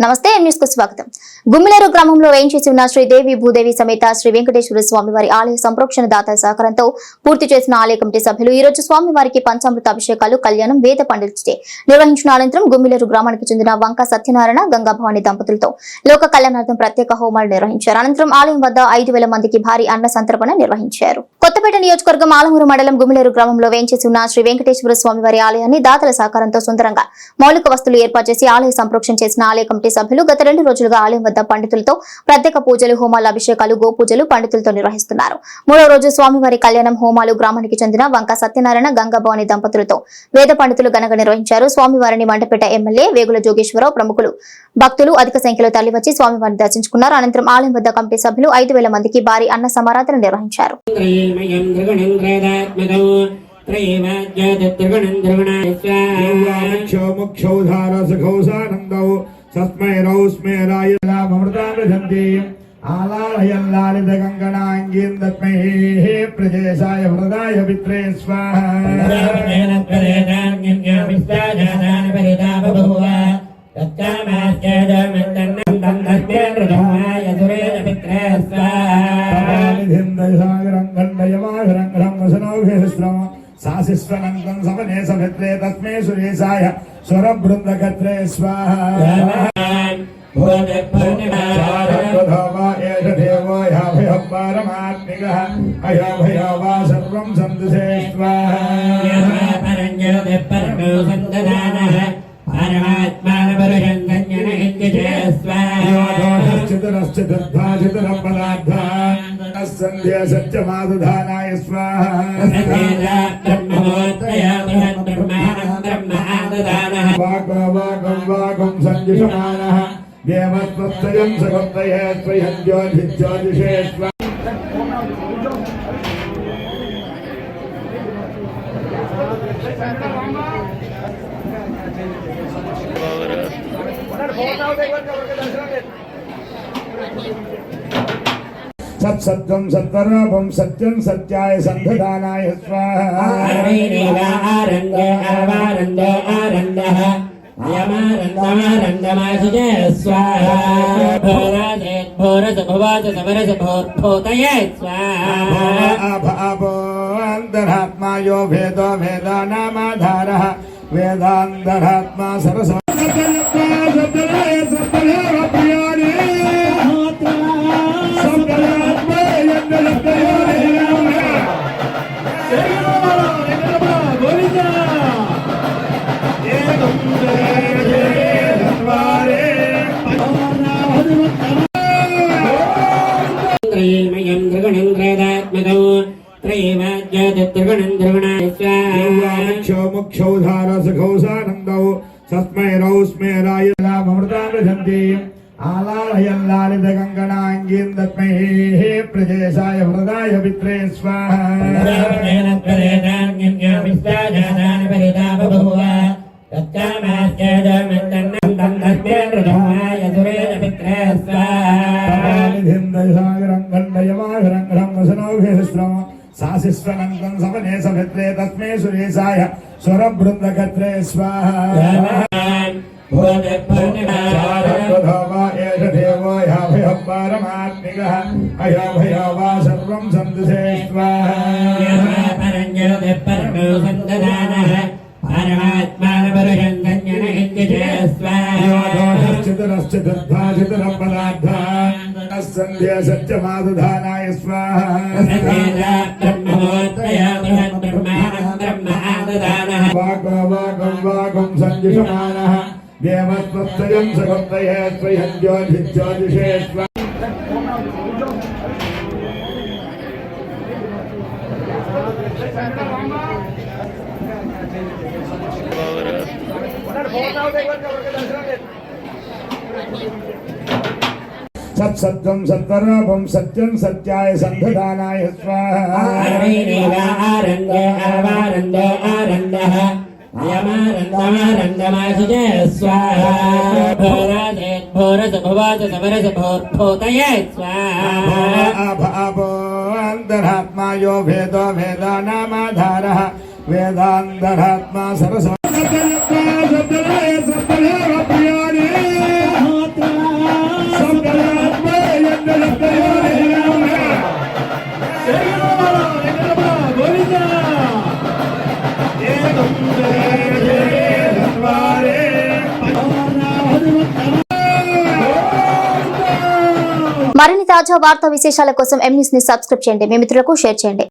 నమస్తే న్యూస్ కు స్వాగతం. గుమ్మిలేరు గ్రామంలో వేయించేసి ఉన్న శ్రీదేవి భూదేవి సమేత శ్రీ వెంకటేశ్వర స్వామివారి ఆలయ సంప్రోక్షణ దాతల సహకారంతో పూర్తి చేసిన ఆలయ కమిటీ సభ్యులు ఈ రోజు స్వామివారికి పంచామృత అభిషేకాలు, కళ్యాణం, వేద పండితులచే నిర్వహించిన అనంతరం గుమ్మిలేరు గ్రామానికి చెందిన వంక సత్యనారాయణ, గంగాభవాని దంపతులతో లోక కళ్యాణార్థం ప్రత్యేక హోమాలు నిర్వహించారు. అనంతరం ఆలయం వద్ద 5,000 మందికి భారీ అన్న సంతర్పణ నిర్వహించారు. కొత్తపేట నియోజకవర్గం ఆలమూరు మండలం గుమ్మిలేరు గ్రామంలో వేయించేసి ఉన్న శ్రీ వెంకటేశ్వర స్వామివారి ఆలయాన్ని దాతల సహకారంతో సుందరంగా మౌలిక వస్తువులు ఏర్పాటు చేసి ఆలయ సంప్రోక్షణ చేసిన ఆలయ కమిటీ సభ్యులు గత 2 రోజులుగా ఆలయం వద్ద పండితులతో ప్రత్యేక పూజలు, హోమాలు, అభిషేకాలు, గోపూజలు పండితులతో నిర్వహిస్తున్నారు. 3వ రోజు స్వామివారి కళ్యాణం, హోమాలు గ్రామానికి చెందిన వంక సత్యనారాయణ, గంగాభవాని దంపతులతో వేద పండితులు ఘనంగా నిర్వహించారు. స్వామివారిని మండపేట ఎమ్మెల్యే వేగుల జోగేశ్వరరావు, ప్రముఖులు, భక్తులు అధిక సంఖ్యలో తరలివచ్చి స్వామివారిని దర్శించుకున్నారు. అనంతరం ఆలయం వద్ద కమిటీ సభ్యులు 5,000 మందికి భారీ అన్న సమారాధన నిర్వహించారు. तस्मै रौस्मे रायलामृतामृधन्ति आलालयल्लालितगङ्गणाङ्गीं तस्मै प्रजेशाय वरदाय पित्रे स्वाहा सासिस्वनंतं सवने सभित्रे तस्मै सुरेशाय स्वरबृन्दकत्रे स्वाहा भूदेवो एष देवो याभयो पारमात्मिकः अयोभयो वा सर्वं सन्तुषे स्वाहा परञ्जोति परमो सन्तदानः परमात्मानपरुषन्तञ्जन इत्यते स्वाहा चतुरश्चतुर्धा संध्या सत्यमादधानाय स्वाहा वागं संजुषमानः देवस्वस्तयं सगोप्तये स्वयं ज्योतिषे सत्सत्यं सत्वरूपं सत्यं सत्याय संघदानाय स्वाहा आरंगे आवारंगे आरंगः यमारंगमारंगमासिजे स्वाहा भोराजे भोरस भवाज समरस भोर्भोतये स्वाहा अभावो अंतरात्मा यो भेदो वेदानामाधारः वेदान्तरात्मा सरस तस्मै रौस्मे रायलामृतामृधन्ति आलालयल्लालितगङ्गणाङ्गीं तस्मै प्रजेशाय वरदाय पित्रे स्वाहा सासिस्वनंतं सवने सभित्रे तस्मै सुरेशाय स्वरबृन्दकत्रे स्वाहा भूदेवो एष देवो याभयो पारमात्मिकः अयोभयो वा सर्वं सन्तुषे स्वाहा परञ्जोति परमो सन्तदानः परमात्मानपरुषन्तञ्जन इत्यते स्वाहा चतुरश्चतुर्धा चतुरपदार्था संध्या सत्यमादधानाय स्वाहा वागं संजुषमानः देवस्वस्तयं सगोप्तये स्वयं ज्योतिषे स्वाहा सत्सत्यं सत्वरूपं सत्यं सत्याय संघदानाय स्वाहा आरंगे आवारंगे आरंगः यमारंगमारंगमासिजे स्वाहा भोराजे भोरस भवाज समरस भोर्भोतये स्वाहा अभावो अंतरात्मा यो भेदो वेदानामाधारः वेदान्तरात्मा सरस మరిన్ని తాజా వార్తా విశేషాల కోసం M News ని సబ్స్క్రైబ్ చేయండి, మీ మిత్రులకు షేర్ చేయండి.